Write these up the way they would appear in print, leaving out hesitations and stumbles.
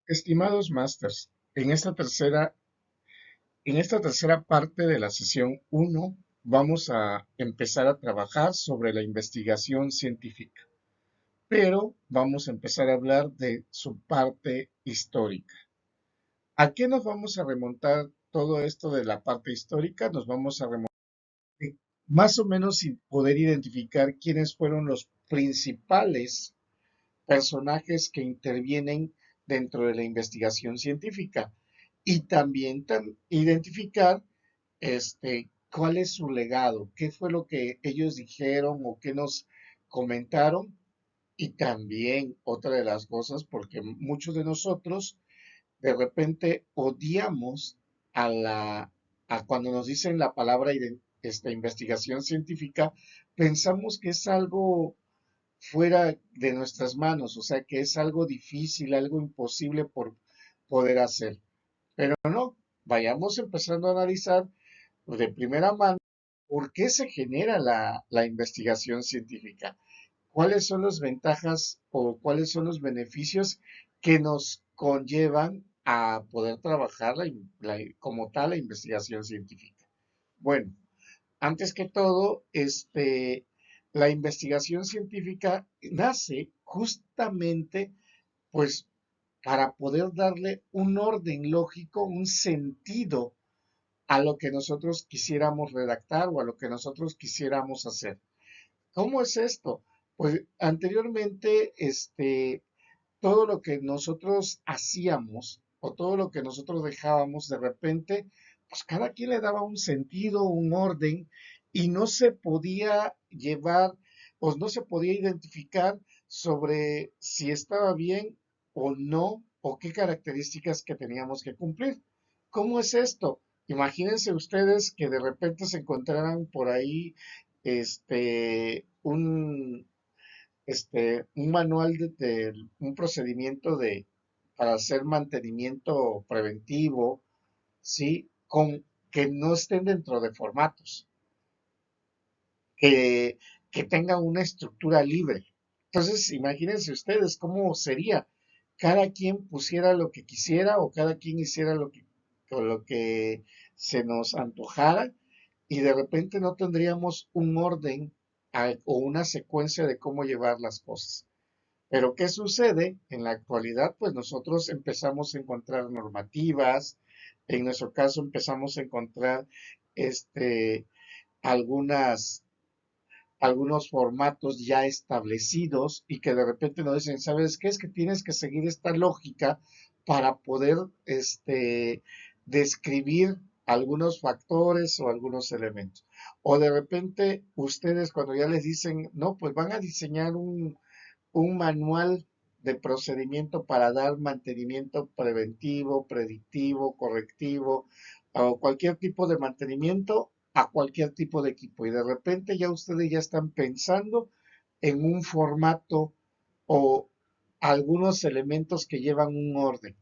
Estimados masters, en esta tercera parte de la sesión uno vamos a empezar a trabajar sobre la investigación científica, pero vamos a empezar a hablar de su parte histórica. ¿A qué nos vamos a remontar todo esto de la parte histórica? Nos vamos a remontar más o menos sin poder identificar quiénes fueron los principales personajes que intervienen dentro de la investigación científica y también identificar cuál es su legado, qué fue lo que ellos dijeron o qué nos comentaron. Y también otra de las cosas, porque muchos de nosotros de repente odiamos a cuando nos dicen la palabra investigación científica, pensamos que es algo fuera de nuestras manos, o sea que es algo difícil, algo imposible por poder hacer. Pero no, vayamos empezando a analizar de primera mano por qué se genera la investigación científica, cuáles son las ventajas o cuáles son los beneficios que nos conllevan a poder trabajar como tal la investigación científica. Bueno, antes que todo, la investigación científica nace justamente, pues, para poder darle un orden lógico, un sentido a lo que nosotros quisiéramos redactar o a lo que nosotros quisiéramos hacer. ¿Cómo es esto? Pues anteriormente, todo lo que nosotros hacíamos o todo lo que nosotros dejábamos de repente, pues cada quien le daba un sentido, un orden y no se podía llevar o no se podía identificar sobre si estaba bien o no o qué características que teníamos que cumplir. ¿Cómo es esto? Imagínense ustedes que de repente se encontraran por ahí un manual un procedimiento para hacer mantenimiento preventivo, ¿sí? Que no estén dentro de formatos, que, que tengan una estructura libre. Entonces, imagínense ustedes cómo sería. Cada quien pusiera lo que quisiera o cada quien hiciera lo que se nos antojara y de repente no tendríamos un orden o una secuencia de cómo llevar las cosas. Pero ¿qué sucede? En la actualidad, pues nosotros empezamos a encontrar normativas, en nuestro caso empezamos a encontrar este, algunas, algunos formatos ya establecidos y que de repente nos dicen, ¿sabes qué? Es que tienes que seguir esta lógica para poder describir algunos factores o algunos elementos. O de repente ustedes cuando ya les dicen, no, pues van a diseñar un manual de procedimiento para dar mantenimiento preventivo, predictivo, correctivo o cualquier tipo de mantenimiento a cualquier tipo de equipo. Y de repente ya ustedes ya están pensando en un formato o algunos elementos que llevan un orden.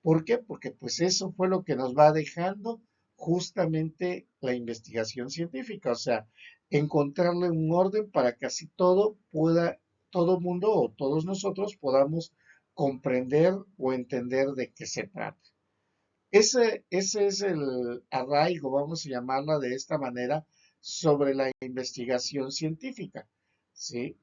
¿Por qué? Porque pues eso fue lo que nos va dejando justamente la investigación científica, o sea, encontrarle un orden para que así todo mundo o todos nosotros podamos comprender o entender de qué se trata. Ese es el arraigo, vamos a llamarla de esta manera, sobre la investigación científica, ¿sí?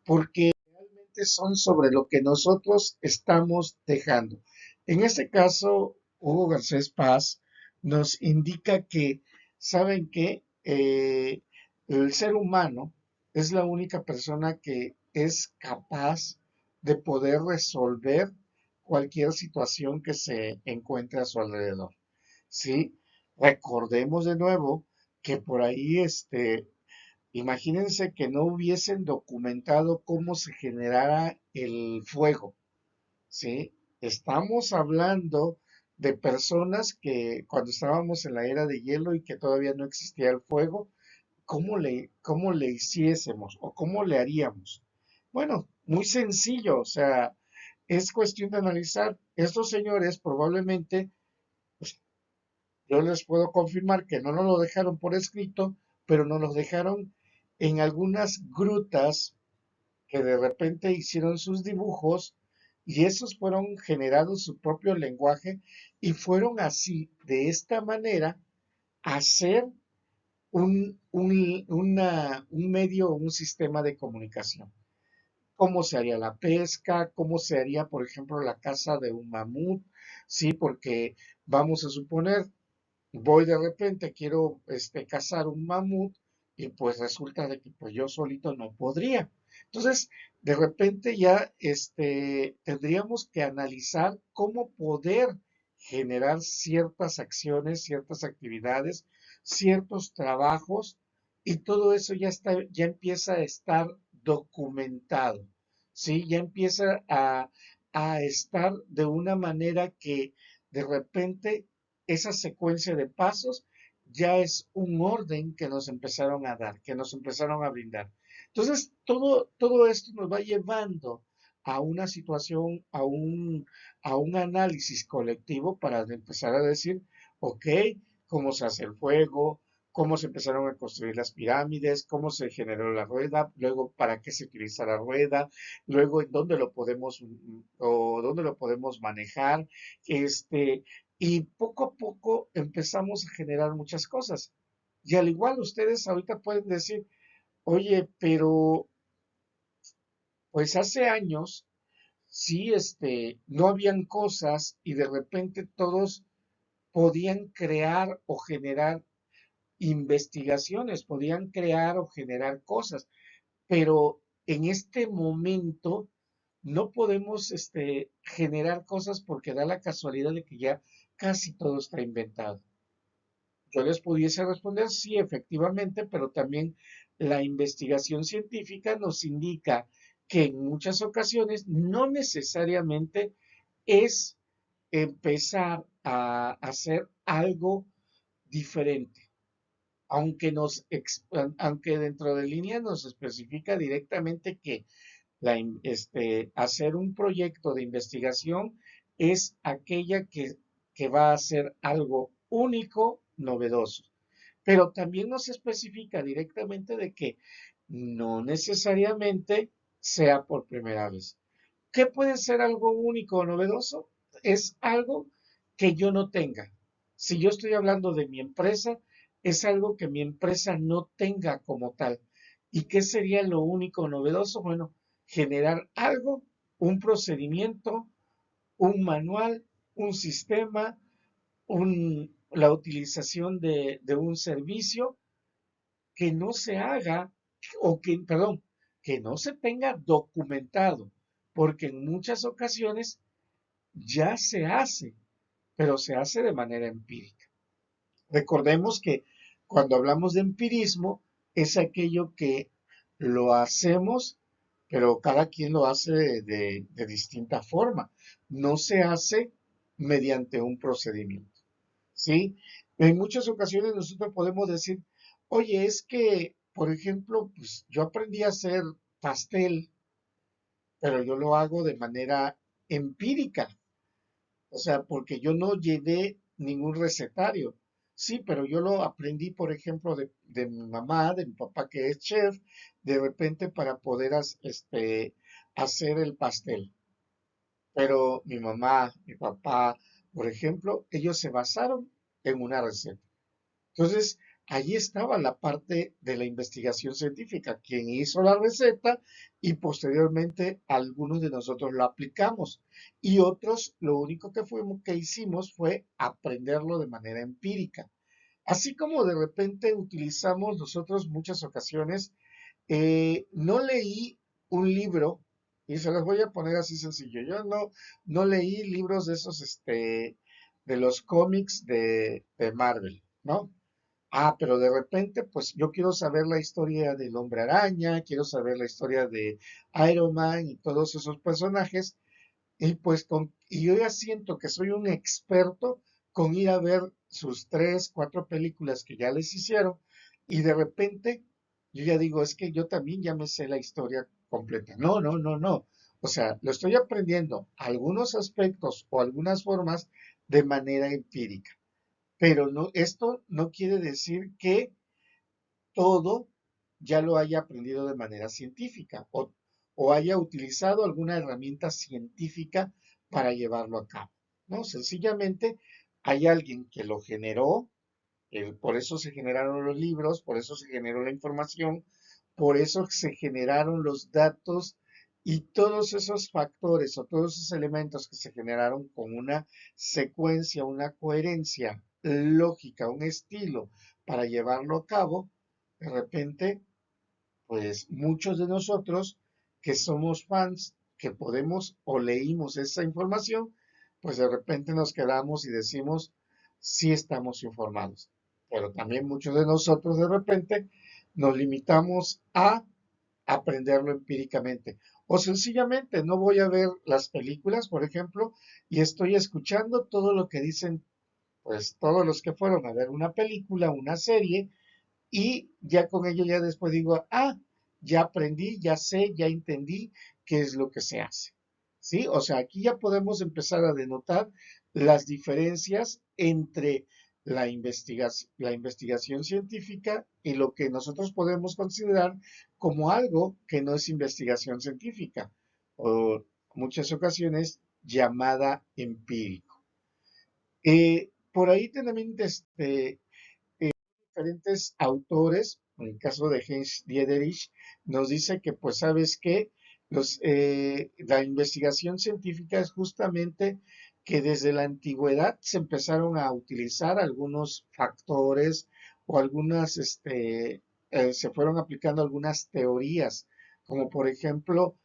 Porque realmente son sobre lo que nosotros estamos dejando. En este caso, Hugo Garcés Paz nos indica que, ¿saben qué? El ser humano es la única persona que es capaz de poder resolver cualquier situación que se encuentre a su alrededor. ¿Sí? Recordemos de nuevo que por ahí imagínense que no hubiesen documentado cómo se generara el fuego, ¿sí? Estamos hablando de personas que cuando estábamos en la era de hielo y que todavía no existía el fuego, ¿cómo le hiciésemos o cómo le haríamos? Bueno, muy sencillo, o sea, es cuestión de analizar. Estos señores probablemente, pues, yo les puedo confirmar que no nos lo dejaron por escrito, pero nos lo dejaron en algunas grutas que de repente hicieron sus dibujos y esos fueron generados su propio lenguaje y fueron así, de esta manera, hacer un medio o un sistema de comunicación. ¿Cómo se haría la pesca? ¿Cómo se haría, por ejemplo, la caza de un mamut? Sí, porque vamos a suponer, voy de repente, quiero cazar un mamut y pues resulta de que pues yo solito no podría. Entonces, de repente ya tendríamos que analizar cómo poder generar ciertas acciones, ciertas actividades, ciertos trabajos y todo eso ya está, ya empieza a estar documentado, ¿sí? Ya empieza a estar de una manera que de repente esa secuencia de pasos ya es un orden que nos empezaron a dar, que nos empezaron a brindar. Entonces, todo esto nos va llevando a una situación, a un análisis colectivo para empezar a decir, ok, cómo se hace el fuego, cómo se empezaron a construir las pirámides, cómo se generó la rueda, luego para qué se utiliza la rueda, luego en dónde lo podemos o dónde lo podemos manejar, y poco a poco empezamos a generar muchas cosas. Y al igual ustedes ahorita pueden decir, oye, pero pues hace años sí, no habían cosas y de repente todos podían crear o generar investigaciones, podían crear o generar cosas, pero en este momento no podemos generar cosas porque da la casualidad de que ya casi todo está inventado. Yo les pudiese responder, sí, efectivamente, pero también la investigación científica nos indica que en muchas ocasiones no necesariamente es empezar a hacer algo diferente, aunque aunque dentro de línea nos especifica directamente que hacer un proyecto de investigación es aquella que va a ser algo único, novedoso. Pero también nos especifica directamente de que no necesariamente sea por primera vez. ¿Qué puede ser algo único o novedoso? Es algo que yo no tenga. Si yo estoy hablando de mi empresa, es algo que mi empresa no tenga como tal. ¿Y qué sería lo único novedoso? Bueno, generar algo, un procedimiento, un manual, un sistema, la utilización de un servicio que no se haga o que, perdón, que no se tenga documentado, porque en muchas ocasiones ya se hace, pero se hace de manera empírica. Recordemos que cuando hablamos de empirismo es aquello que lo hacemos, pero cada quien lo hace de distinta forma. No se hace mediante un procedimiento. ¿Sí? En muchas ocasiones nosotros podemos decir, oye, es que, por ejemplo, pues yo aprendí a hacer pastel, pero yo lo hago de manera empírica, o sea, porque yo no llevé ningún recetario. Sí, pero yo lo aprendí, por ejemplo, de mi mamá, de mi papá que es chef, de repente para poder hacer el pastel. Pero mi mamá, mi papá, por ejemplo, ellos se basaron en una receta. Entonces, allí estaba la parte de la investigación científica, quien hizo la receta y posteriormente algunos de nosotros lo aplicamos y otros lo único que hicimos fue aprenderlo de manera empírica. Así como de repente utilizamos nosotros muchas ocasiones, no leí un libro y se los voy a poner así sencillo. Yo no leí libros de esos, de los cómics de Marvel, ¿no? Ah, pero de repente, pues yo quiero saber la historia del Hombre Araña, quiero saber la historia de Iron Man y todos esos personajes, y pues y yo ya siento que soy un experto con ir a ver sus tres, cuatro películas que ya les hicieron, y de repente yo ya digo, es que yo también ya me sé la historia completa. No, no, no, no. O sea, lo estoy aprendiendo algunos aspectos o algunas formas de manera empírica. Pero no, esto no quiere decir que todo ya lo haya aprendido de manera científica o haya utilizado alguna herramienta científica para llevarlo a cabo, ¿no? Sencillamente hay alguien que lo generó, por eso se generaron los libros, por eso se generó la información, por eso se generaron los datos y todos esos factores o todos esos elementos que se generaron con una secuencia, una coherencia lógica, un estilo para llevarlo a cabo, de repente, pues muchos de nosotros que somos fans, que podemos o leímos esa información, pues de repente nos quedamos y decimos, sí estamos informados. Pero también muchos de nosotros de repente nos limitamos a aprenderlo empíricamente. O sencillamente no voy a ver las películas, por ejemplo, y estoy escuchando todo lo que dicen, pues todos los que fueron a ver una película, una serie, y ya con ello ya después digo, ya aprendí, ya sé, ya entendí qué es lo que se hace. ¿Sí? O sea, aquí ya podemos empezar a denotar las diferencias entre la investigación científica y lo que nosotros podemos considerar como algo que no es investigación científica, o muchas ocasiones llamada empírico. Por ahí también diferentes autores, en el caso de Heinz Diederich, nos dice que, pues, ¿sabes qué? La investigación científica es justamente que desde la antigüedad se empezaron a utilizar algunos factores o se fueron aplicando algunas teorías, como por ejemplo,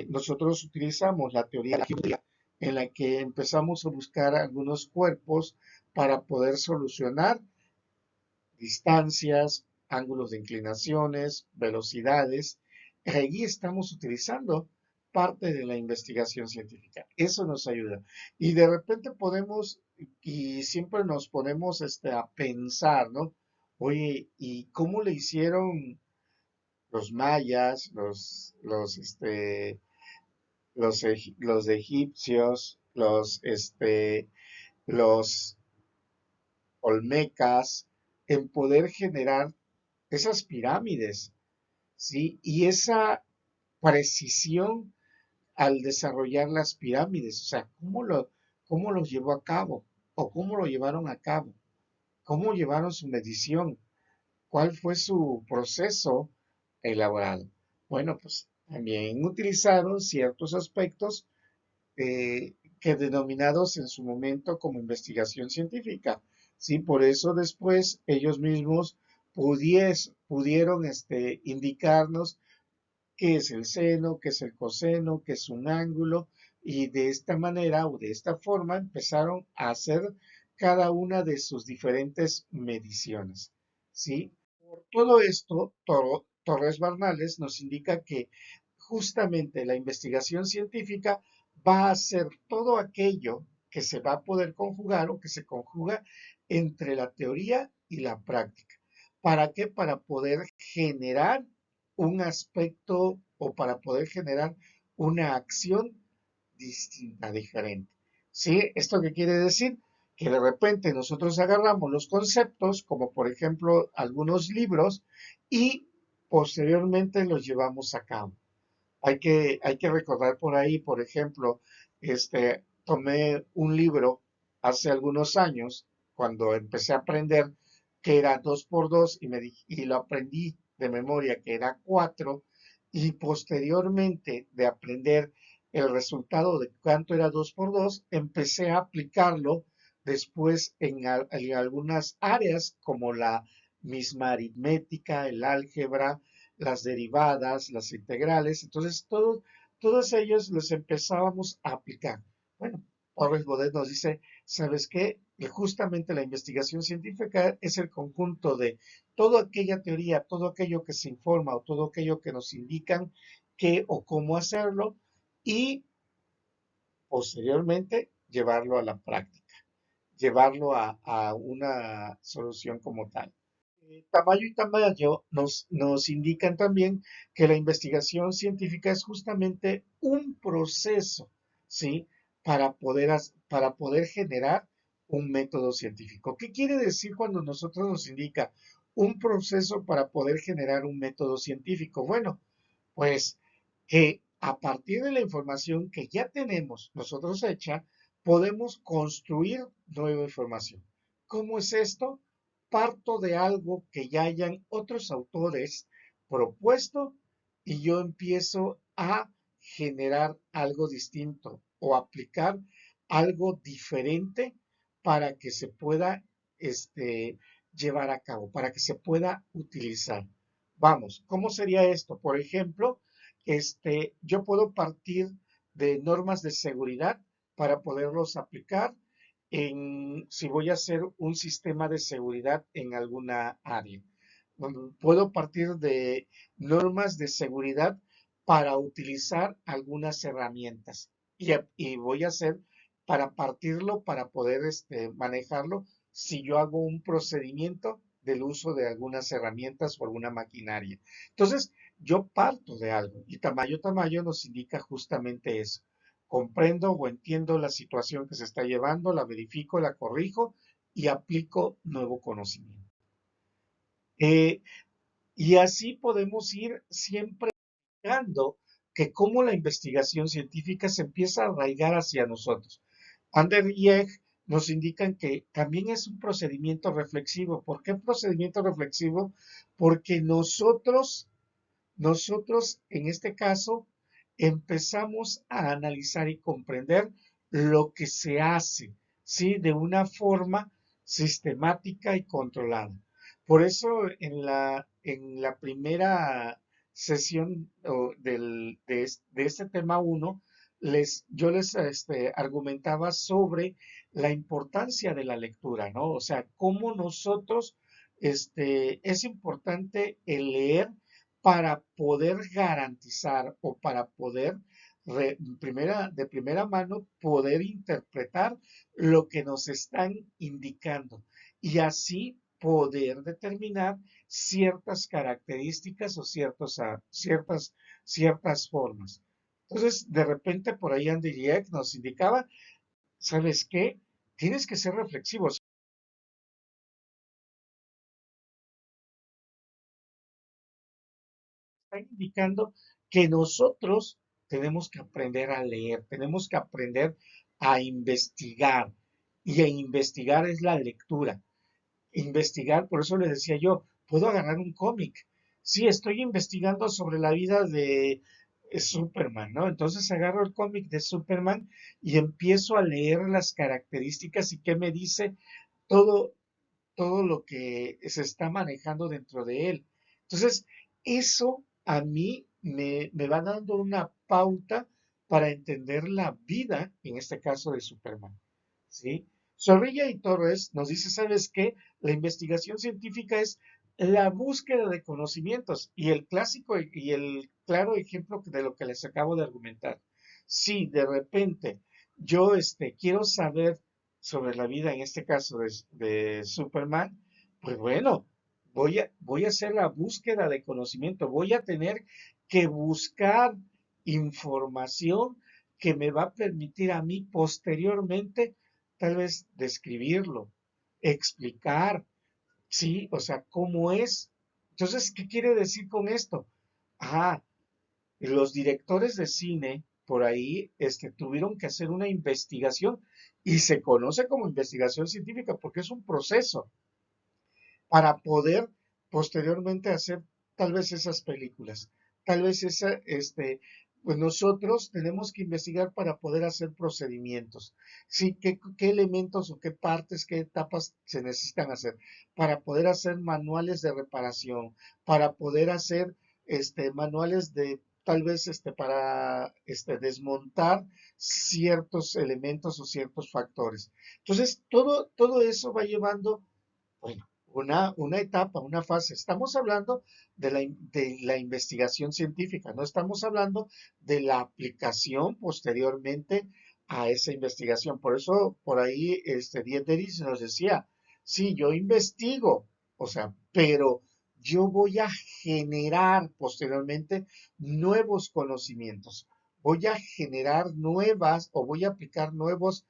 nosotros utilizamos la teoría de la geometría, en la que empezamos a buscar algunos cuerpos para poder solucionar distancias, ángulos de inclinaciones, velocidades. Allí estamos utilizando parte de la investigación científica. Eso nos ayuda. Y de repente podemos, y siempre nos ponemos a pensar, ¿no? Oye, ¿y cómo le hicieron los mayas, los egipcios, los olmecas, en poder generar esas pirámides, ¿sí? Y esa precisión al desarrollar las pirámides, o sea, cómo los llevó a cabo? ¿O cómo lo llevaron a cabo? ¿Cómo llevaron su medición? ¿Cuál fue su proceso elaborado? Bueno, pues también utilizaron ciertos aspectos que denominados en su momento como investigación científica. Sí, por eso después ellos mismos pudieron indicarnos qué es el seno, qué es el coseno, qué es un ángulo, y de esta manera o de esta forma empezaron a hacer cada una de sus diferentes mediciones. ¿Sí? Por todo esto, Torres Barnales nos indica que justamente la investigación científica va a ser todo aquello que se va a poder conjugar o que se conjuga entre la teoría y la práctica. ¿Para qué? Para poder generar un aspecto o para poder generar una acción distinta, diferente. ¿Sí? ¿Esto qué quiere decir? Que de repente nosotros agarramos los conceptos, como por ejemplo algunos libros, y posteriormente los llevamos a cabo. Hay que recordar por ahí, por ejemplo, tomé un libro hace algunos años, cuando empecé a aprender que era 2 por 2 y lo aprendí de memoria que era 4, y posteriormente de aprender el resultado de cuánto era 2 por 2 empecé a aplicarlo después en algunas áreas como la misma aritmética, el álgebra, las derivadas, las integrales. Entonces, todos ellos los empezábamos a aplicar. Bueno, Torres Bodet nos dice, ¿sabes qué? Que justamente la investigación científica es el conjunto de toda aquella teoría, todo aquello que se informa o todo aquello que nos indican qué o cómo hacerlo y posteriormente llevarlo a la práctica, llevarlo a una solución como tal. Tamayo y Tamayo nos indican también que la investigación científica es justamente un proceso, ¿sí? Para poder generar un método científico. ¿Qué quiere decir cuando nosotros nos indica un proceso para poder generar un método científico? Bueno, pues que a partir de la información que ya tenemos nosotros hecha, podemos construir nueva información. ¿Cómo es esto? Parto de algo que ya hayan otros autores propuesto y yo empiezo a generar algo distinto o aplicar algo diferente para que se pueda llevar a cabo, para que se pueda utilizar. Vamos, ¿cómo sería esto? Por ejemplo, yo puedo partir de normas de seguridad para poderlos aplicar si voy a hacer un sistema de seguridad en alguna área. Puedo partir de normas de seguridad para utilizar algunas herramientas y voy a hacer para partirlo, para poder manejarlo, si yo hago un procedimiento del uso de algunas herramientas o alguna maquinaria. Entonces, yo parto de algo y Tamayo nos indica justamente eso. Comprendo o entiendo la situación que se está llevando, la verifico, la corrijo y aplico nuevo conocimiento. Eh, y así podemos ir siempre dando que cómo la investigación científica se empieza a arraigar hacia nosotros. Ander y Egg nos indican que también es un procedimiento reflexivo. ¿Por qué procedimiento reflexivo? Porque nosotros, en este caso, empezamos a analizar y comprender lo que se hace, ¿sí? De una forma sistemática y controlada. Por eso, en la primera sesión de este tema uno, yo les argumentaba sobre la importancia de la lectura, ¿no? O sea, cómo nosotros, es importante el leer para poder garantizar o para poder de primera mano poder interpretar lo que nos están indicando y así poder determinar ciertas características o ciertas formas. Entonces, de repente por ahí Andy Dieck nos indicaba, ¿sabes qué? Tienes que ser reflexivos. Está indicando que nosotros tenemos que aprender a leer, tenemos que aprender a investigar. Y a investigar es la lectura. Investigar, por eso le decía yo, puedo agarrar un cómic. Sí, estoy investigando sobre la vida de Superman, ¿no? Entonces agarro el cómic de Superman y empiezo a leer las características y qué me dice todo, todo lo que se está manejando dentro de él. Entonces, eso a mí me va dando una pauta para entender la vida, en este caso de Superman. ¿Sí? Zorrilla y Torres nos dice, ¿sabes qué? La investigación científica es la búsqueda de conocimientos y el clásico y el claro ejemplo de lo que les acabo de argumentar. Si de repente yo quiero saber sobre la vida, en este caso de Superman, pues bueno, voy a hacer la búsqueda de conocimiento, voy a tener que buscar información que me va a permitir a mí posteriormente tal vez describirlo, explicar, sí, o sea, cómo es. Entonces, ¿qué quiere decir con esto? Ah, los directores de cine por ahí tuvieron que hacer una investigación y se conoce como investigación científica porque es un proceso para poder posteriormente hacer tal vez esas películas. Tal vez pues nosotros tenemos que investigar para poder hacer procedimientos. Sí, qué elementos o qué partes, qué etapas se necesitan hacer para poder hacer manuales de reparación, para poder hacer manuales de tal vez para desmontar ciertos elementos o ciertos factores. Entonces, todo eso va llevando, bueno, una etapa, una fase. Estamos hablando de la investigación científica, no estamos hablando de la aplicación posteriormente a esa investigación. Por eso, por ahí, Dieterich nos decía, sí, yo investigo, o sea, pero yo voy a generar posteriormente nuevos conocimientos. Voy a generar nuevas o voy a aplicar nuevos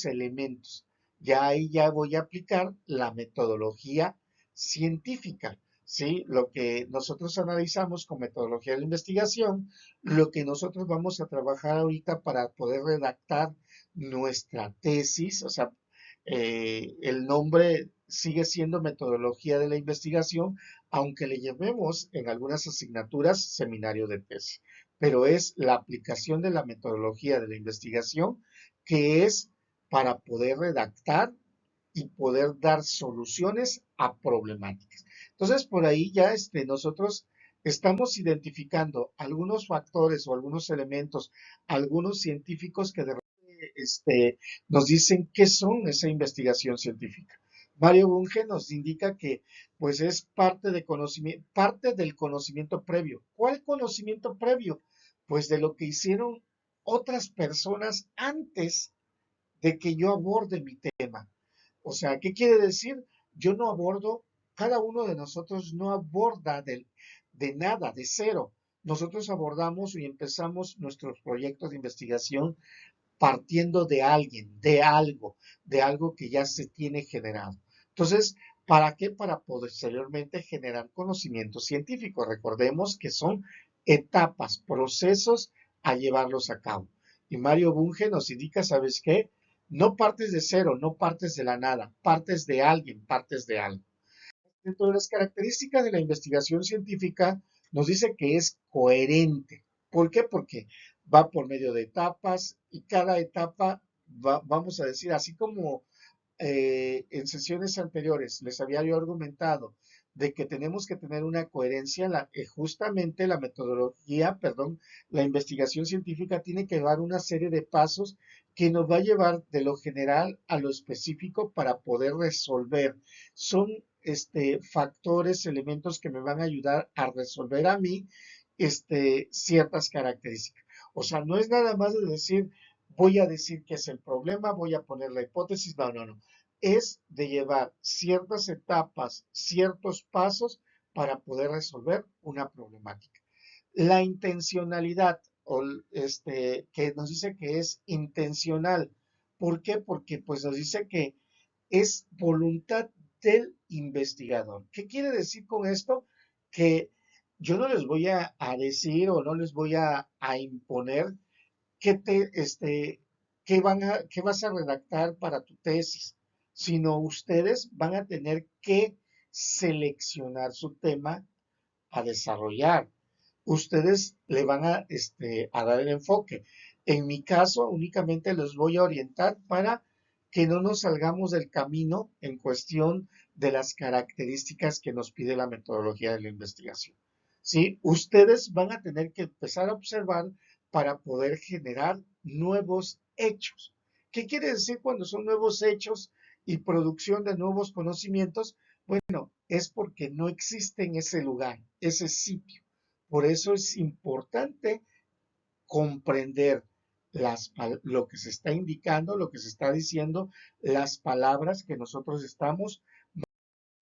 elementos. Ya ahí ya voy a aplicar la metodología científica. ¿sí? Lo que nosotros analizamos con metodología de la investigación, lo que nosotros vamos a trabajar ahorita para poder redactar nuestra tesis, o sea, el nombre sigue siendo metodología de la investigación, aunque le llamemos en algunas asignaturas seminario de tesis, pero es la aplicación de la metodología de la investigación que es para poder redactar y poder dar soluciones a problemáticas. Entonces, por ahí ya nosotros estamos identificando algunos factores o algunos elementos, algunos científicos que de repente nos dicen qué son esa investigación científica. Mario Bunge nos indica que pues es parte de conocimiento, parte del conocimiento previo. ¿Cuál conocimiento previo? Pues de lo que hicieron otras personas antes de que yo aborde mi tema. O sea, ¿qué quiere decir? Yo no abordo, cada uno de nosotros no aborda de nada, de cero. Nosotros abordamos y empezamos nuestros proyectos de investigación partiendo de alguien, de algo que ya se tiene generado. Entonces, ¿para qué? Para posteriormente generar conocimiento científico. Recordemos que son etapas, procesos a llevarlos a cabo. Y Mario Bunge nos indica, ¿sabes qué? No partes de cero, no partes de la nada, partes de alguien, partes de algo. Dentro de las características de la investigación científica, nos dice que es coherente. ¿Por qué? Porque va por medio de etapas y cada etapa, vamos a decir, así como en sesiones anteriores les había yo argumentado de que tenemos que tener una coherencia, justamente la metodología, perdón, la investigación científica tiene que llevar una serie de pasos que nos va a llevar de lo general a lo específico para poder resolver. Son factores, elementos que me van a ayudar a resolver a mí ciertas características. O sea, no es nada más de decir, voy a decir qué es el problema, voy a poner la hipótesis, no, no, no. Es de llevar ciertas etapas, ciertos pasos para poder resolver una problemática. La intencionalidad, que nos dice que es intencional. ¿Por qué? Porque pues nos dice que es voluntad del investigador. ¿Qué quiere decir con esto? Que yo no les voy a decir o no les voy a imponer qué qué vas a redactar para tu tesis, sino ustedes van a tener que seleccionar su tema a desarrollar. Ustedes le van a dar el enfoque. En mi caso, únicamente los voy a orientar para que no nos salgamos del camino en cuestión de las características que nos pide la metodología de la investigación. ¿Sí? Ustedes van a tener que empezar a observar para poder generar nuevos hechos. ¿Qué quiere decir cuando son nuevos hechos y producción de nuevos conocimientos? Bueno, es porque no existe en ese lugar, ese sitio. Por eso es importante comprender lo que se está indicando, lo que se está diciendo, las palabras que nosotros estamos.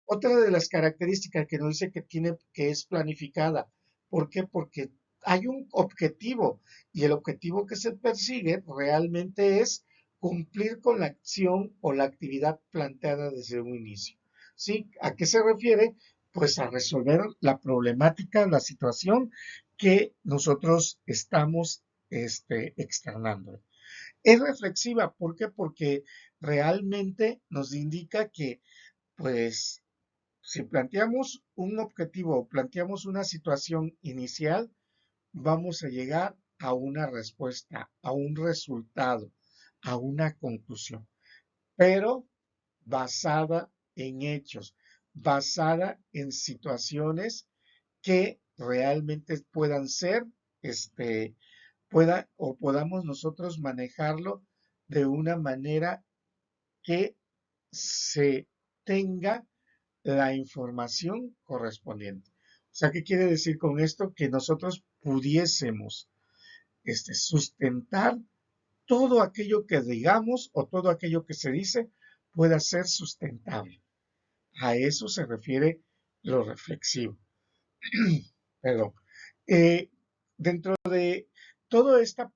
Otra de las características que nos dice que tiene, que es planificada. ¿Por qué? Porque hay un objetivo y el objetivo que se persigue realmente es cumplir con la acción o la actividad planteada desde un inicio. ¿Sí? ¿A qué se refiere? Pues a resolver la problemática, la situación que nosotros estamos externando. Es reflexiva, ¿por qué? Porque realmente nos indica que, pues, si planteamos un objetivo, planteamos una situación inicial, vamos a llegar a una respuesta, a un resultado, a una conclusión, pero basada en hechos, basada en situaciones que realmente puedan ser, o podamos nosotros manejarlo de una manera que se tenga la información correspondiente. O sea, ¿qué quiere decir con esto? Que nosotros pudiésemos sustentar todo aquello que digamos o todo aquello que se dice pueda ser sustentable. A eso se refiere lo reflexivo. Perdón. Eh, Dentro de todo esta,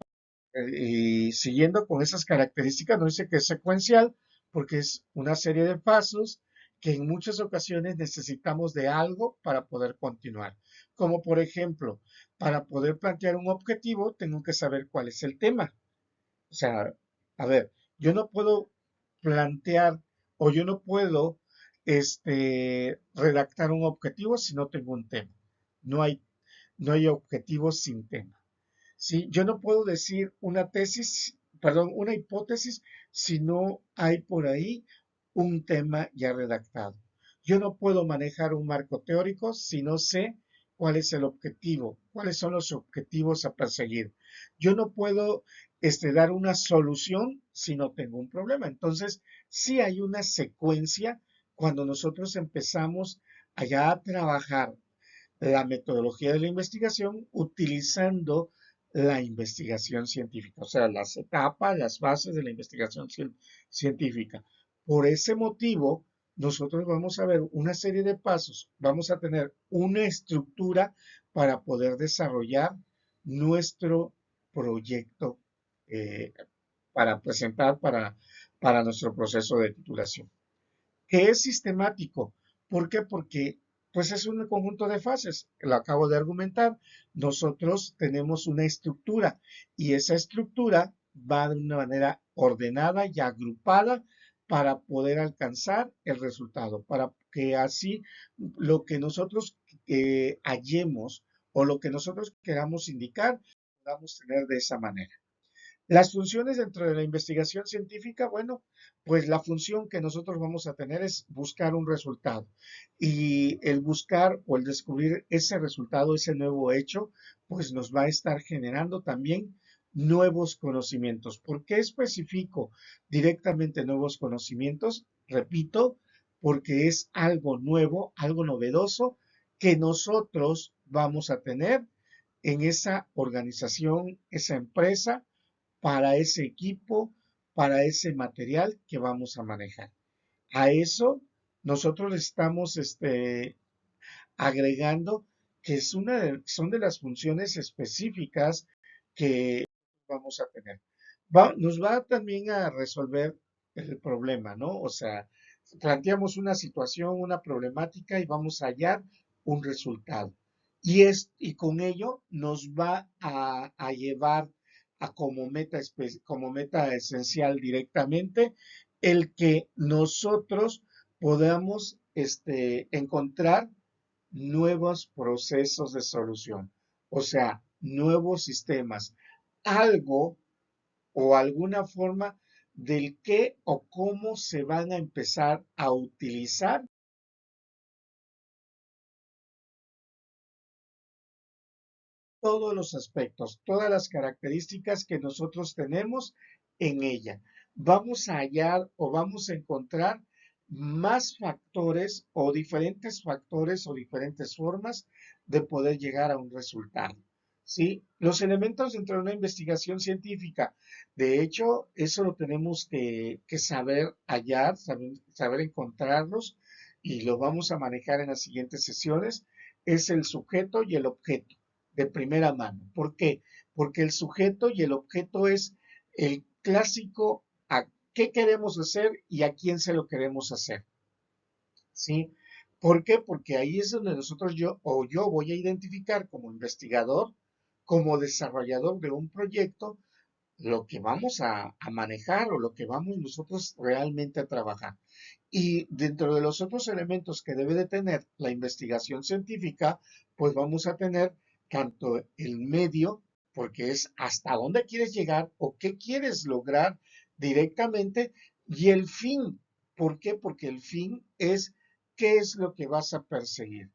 y siguiendo con esas características, nos dice que es secuencial porque es una serie de pasos que en muchas ocasiones necesitamos de algo para poder continuar. Como por ejemplo, para poder plantear un objetivo, tengo que saber cuál es el tema. O sea, a ver, yo no puedo plantear o yo no puedo redactar un objetivo si no tengo un tema. No hay, no hay objetivos sin tema. ¿Sí? Yo no puedo decir una tesis, perdón, una hipótesis si no hay por ahí un tema ya redactado. Yo no puedo manejar un marco teórico si no sé cuál es el objetivo, cuáles son los objetivos a perseguir. Yo no puedo dar una solución si no tengo un problema. Entonces, sí hay una secuencia cuando nosotros empezamos allá a trabajar la metodología de la investigación utilizando la investigación científica, o sea, las etapas, las bases de la investigación científica. Por ese motivo, nosotros vamos a ver una serie de pasos, vamos a tener una estructura para poder desarrollar nuestro proyecto eh, para presentar para nuestro proceso de titulación que es sistemático. ¿Por qué? Porque pues es un conjunto de fases, lo acabo de argumentar. Nosotros tenemos una estructura y esa estructura va de una manera ordenada y agrupada para poder alcanzar el resultado, para que así lo que nosotros hallemos o lo que nosotros queramos indicar, podamos tener de esa manera. Las funciones dentro de la investigación científica, bueno, pues la función que nosotros vamos a tener es buscar un resultado. Y el buscar o el descubrir ese resultado, ese nuevo hecho, pues nos va a estar generando también nuevos conocimientos. ¿Por qué especifico directamente nuevos conocimientos? Repito, porque es algo nuevo, algo novedoso que nosotros vamos a tener en esa organización, esa empresa para ese equipo, para ese material que vamos a manejar. A eso nosotros estamos agregando que son de las funciones específicas que vamos a tener. Nos va también a resolver el problema, ¿no? O sea, planteamos una situación, una problemática y vamos a hallar un resultado. Y con ello nos va a llevar a como meta esencial directamente el que nosotros podamos encontrar nuevos procesos de solución, o sea, nuevos sistemas, algo o alguna forma del qué o cómo se van a empezar a utilizar todos los aspectos, todas las características que nosotros tenemos en ella. Vamos a hallar o vamos a encontrar más factores o diferentes formas de poder llegar a un resultado. ¿Sí? Los elementos dentro de una investigación científica, de hecho, eso lo tenemos que saber hallar, saber encontrarlos y lo vamos a manejar en las siguientes sesiones, es el sujeto y el objeto de primera mano. ¿Por qué? Porque el sujeto y el objeto es el clásico a qué queremos hacer y a quién se lo queremos hacer. ¿Sí? ¿Por qué? Porque ahí es donde yo voy a identificar como investigador, como desarrollador de un proyecto, lo que vamos a manejar o lo que vamos nosotros realmente a trabajar. Y dentro de los otros elementos que debe de tener la investigación científica, pues vamos a tener tanto el medio, porque es hasta dónde quieres llegar o qué quieres lograr directamente, y el fin. ¿Por qué? Porque el fin es qué es lo que vas a perseguir.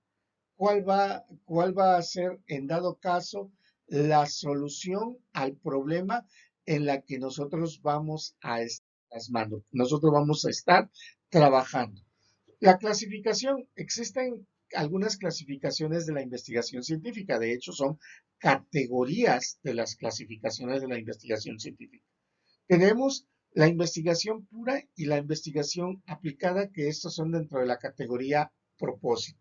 ¿Cuál va a ser, en dado caso, la solución al problema en la que nosotros vamos a estar plasmando, nosotros vamos a estar trabajando? La clasificación, existen algunas clasificaciones de la investigación científica, de hecho son categorías de las clasificaciones de la investigación científica. Tenemos la investigación pura y la investigación aplicada, que estos son dentro de la categoría propósito.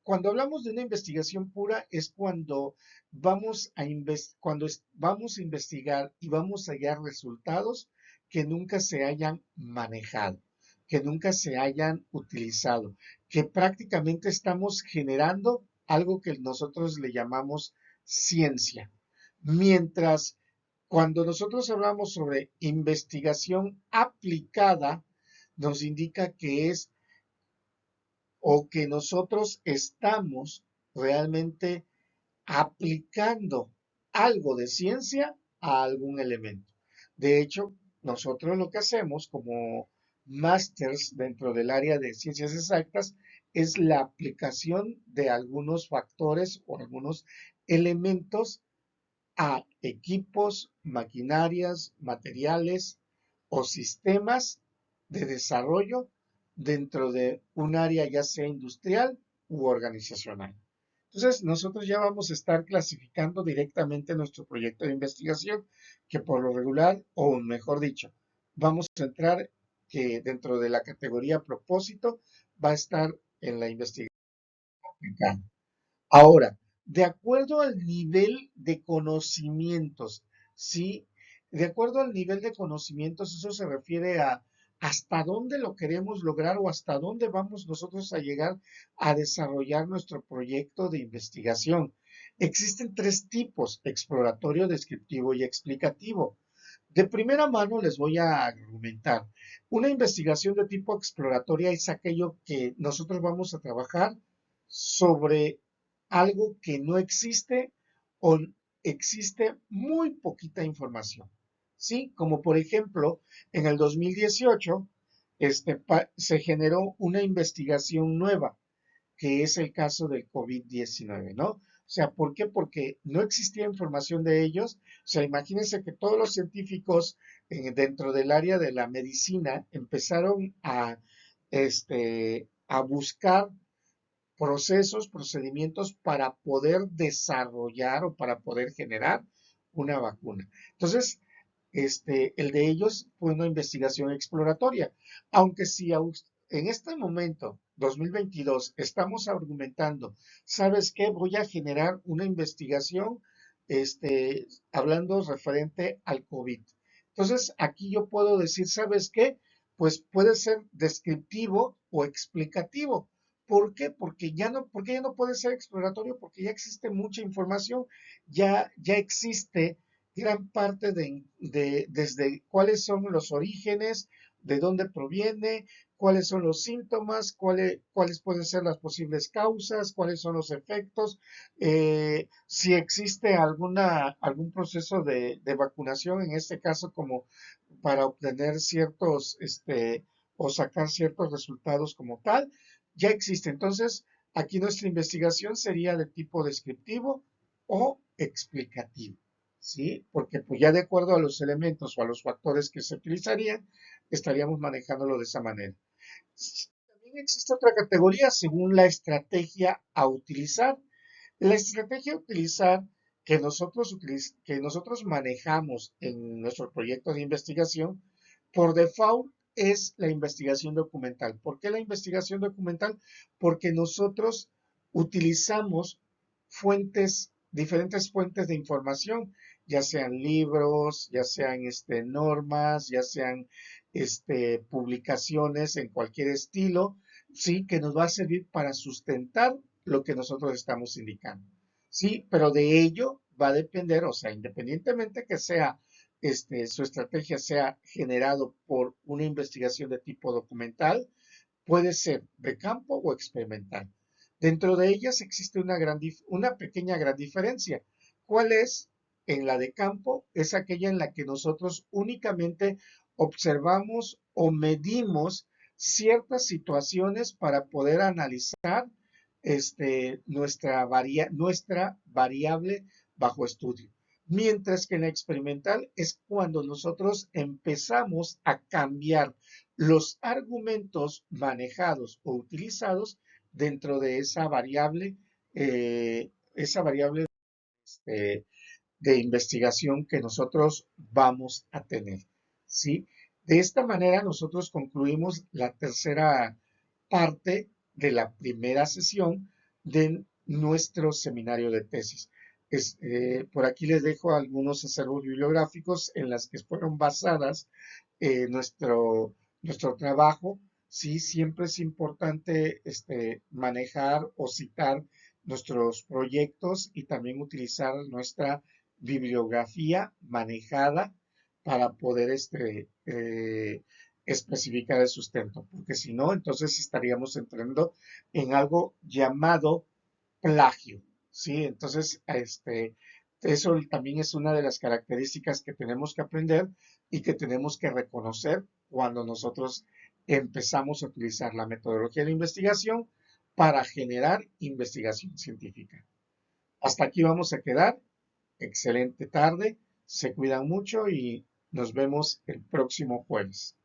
Cuando hablamos de una investigación pura es cuando vamos a investigar y vamos a hallar resultados que nunca se hayan manejado. que nunca se hayan utilizado, que prácticamente estamos generando algo que nosotros le llamamos ciencia. Mientras cuando nosotros hablamos sobre investigación aplicada, nos indica que es o que nosotros estamos realmente aplicando algo de ciencia a algún elemento. De hecho, nosotros lo que hacemos como másters dentro del área de ciencias exactas es la aplicación de algunos factores o algunos elementos a equipos, maquinarias, materiales o sistemas de desarrollo dentro de un área ya sea industrial u organizacional. Entonces, nosotros ya vamos a estar clasificando directamente nuestro proyecto de investigación, que por lo regular, o mejor dicho, vamos a entrar que dentro de la categoría propósito va a estar en la investigación aplicada. Ahora, de acuerdo al nivel de conocimientos, ¿sí? De acuerdo al nivel de conocimientos, eso se refiere a hasta dónde lo queremos lograr o hasta dónde vamos nosotros a llegar a desarrollar nuestro proyecto de investigación. Existen tres tipos: exploratorio, descriptivo y explicativo. De primera mano les voy a argumentar. Una investigación de tipo exploratoria es aquello que nosotros vamos a trabajar sobre algo que no existe o existe muy poquita información. ¿Sí? Como por ejemplo, en el 2018 se generó una investigación nueva, que es el caso del COVID-19, ¿no? O sea, ¿por qué? Porque no existía información de ellos. O sea, imagínense que todos los científicos dentro del área de la medicina empezaron a buscar procesos, procedimientos para poder desarrollar o para poder generar una vacuna. Entonces, el de ellos fue una investigación exploratoria, aunque si en este momento, 2022, estamos argumentando, ¿sabes qué? Voy a generar una investigación, hablando referente al COVID. Entonces, aquí yo puedo decir, ¿sabes qué? Pues puede ser descriptivo o explicativo. ¿Por qué? Porque ya no puede ser exploratorio, porque ya existe mucha información, ya existe gran parte desde cuáles son los orígenes, de dónde proviene, cuáles son los síntomas, cuáles pueden ser las posibles causas, cuáles son los efectos, si existe algún proceso de vacunación, en este caso como para obtener ciertos, o sacar ciertos resultados como tal, ya existe. Entonces, aquí nuestra investigación sería de tipo descriptivo o explicativo. ¿Sí? Porque pues ya de acuerdo a los elementos o a los factores que se utilizarían, estaríamos manejándolo de esa manera. También existe otra categoría según la estrategia a utilizar. La estrategia a utilizar que nosotros manejamos en nuestro proyecto de investigación, por default es la investigación documental. ¿Por qué la investigación documental? Porque nosotros utilizamos diferentes fuentes de información, ya sean libros, ya sean normas, ya sean publicaciones en cualquier estilo, sí, que nos va a servir para sustentar lo que nosotros estamos indicando. Sí, pero de ello va a depender, o sea, independientemente que sea su estrategia sea generado por una investigación de tipo documental, puede ser de campo o experimental. Dentro de ellas existe una pequeña gran diferencia. ¿Cuál es? En la de campo es aquella en la que nosotros únicamente observamos o medimos ciertas situaciones para poder analizar nuestra variable bajo estudio. Mientras que en la experimental es cuando nosotros empezamos a cambiar los argumentos manejados o utilizados dentro de esa variable eh, de investigación que nosotros vamos a tener. ¿Sí? De esta manera nosotros concluimos la tercera parte de la primera sesión de nuestro seminario de tesis. Por aquí les dejo algunos acervos bibliográficos en las que fueron basadas nuestro trabajo Sí, siempre es importante manejar o citar nuestros proyectos y también utilizar nuestra bibliografía manejada para poder especificar el sustento, porque si no, entonces estaríamos entrando en algo llamado plagio, ¿sí? Entonces, eso también es una de las características que tenemos que aprender y que tenemos que reconocer cuando nosotros empezamos a utilizar la metodología de investigación para generar investigación científica. Hasta aquí vamos a quedar. Excelente tarde, se cuidan mucho y nos vemos el próximo jueves.